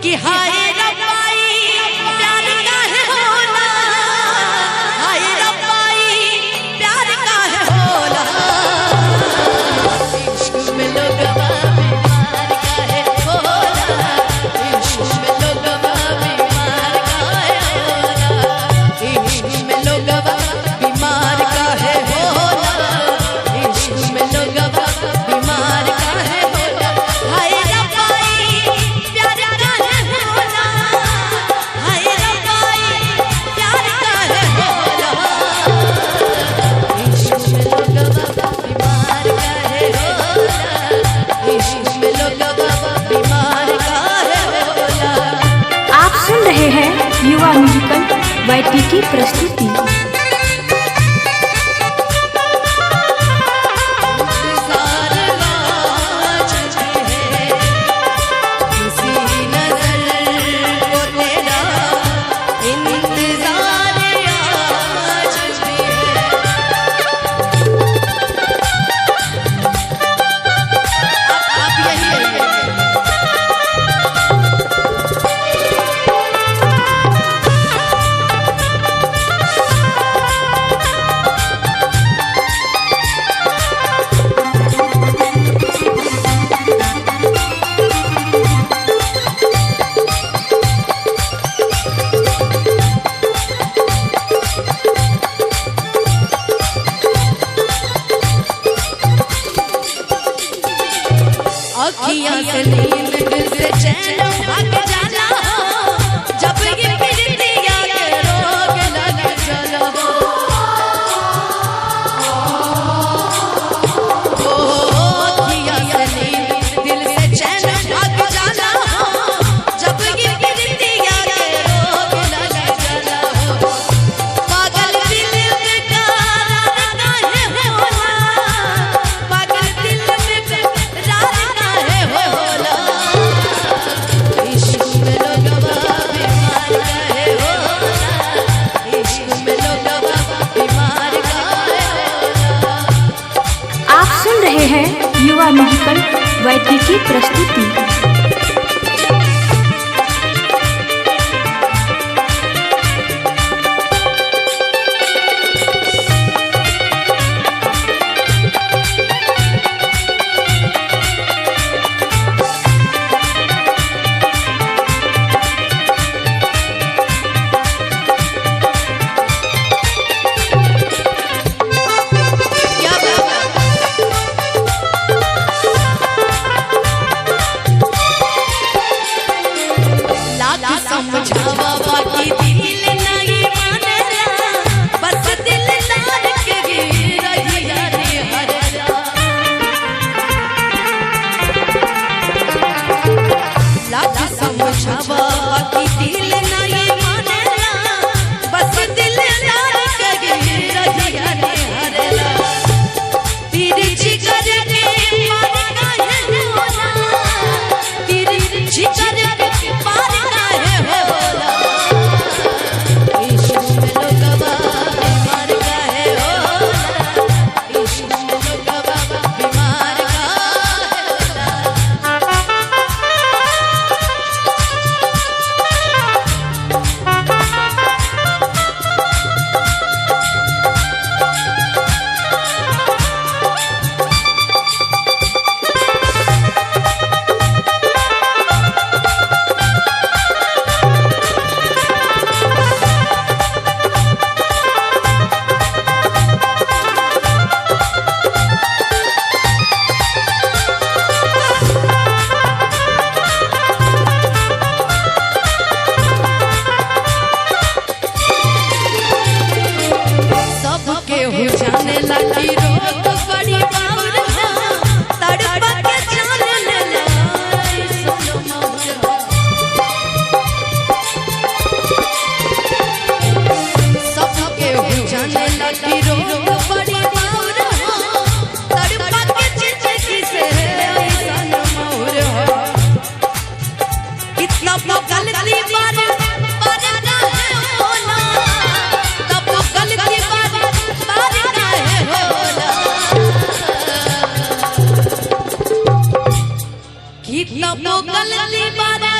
कि हाय रब्बाई प्यार काहे होला, हाय रब्बाई प्यार काहे होला, इश्क में लोगवा बीमार काहे होला, इश्क में लोगवा बीमार काहे होला, इश्क में लोगवा बीमार काहे होला, इश्क में लोगवा बीमार काहे होला, हाय रब्बाई प्यार काहे होला, हाय रब्बाई प्यार काहे होला, इश्क में लोगवा बीमार काहे होला, इश्क में लोगवा बीमार काहे होला। आप सुन रहे हैं युवा म्यूजिकल YT की प्रस्तुति। अखियाँ से नींद दिल से चैन भाग जाला हो, जब ये प्रीतिया के रोग लग जाला हो, अखियाँ से नींद दिल से चैन भाग जाला हो, जब ये प्रीतिया के रोग लग जाला हो, पागल दिल में करार काहे होला, पागल दिल में करार काहे होला, इश्क में लोगवा बीमार काहे होला, इश्क में लोगवा बीमार काहे होला। आप सुन रहे हैं युवा म्यूजिकल YT की प्रस्तुति। क्या लाख समझावा बाकी दिल नहीं मानेला, बस दिलदार के गिर रहिया रे हरला, लाख समझावा बाकी दिल नहीं मानेला, बस दिलदार के गिर रहिया रे हरला, तेरे जिगर के पार काहे होला, तेरे जिगर के पार काहे होला, इश्क में लोगवा बीमार काहे होला, इश्क में लोगवा बीमार काहे सबके हो जाने लगी रोग बड़ी बाउर हो, तड़प के जाने लगा सुनो मौला, सबके हो जाने लगी रोग बड़ी बाउर हो, तड़प के जिंदगी से ऐसन मोर हो, कितना गलती बार बार काहे होला, तब गलती बार बार काहे होला, कितना गलती बार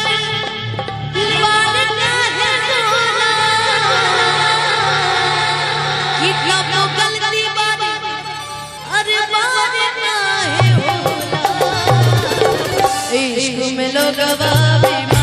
इश्क में लोग बीमार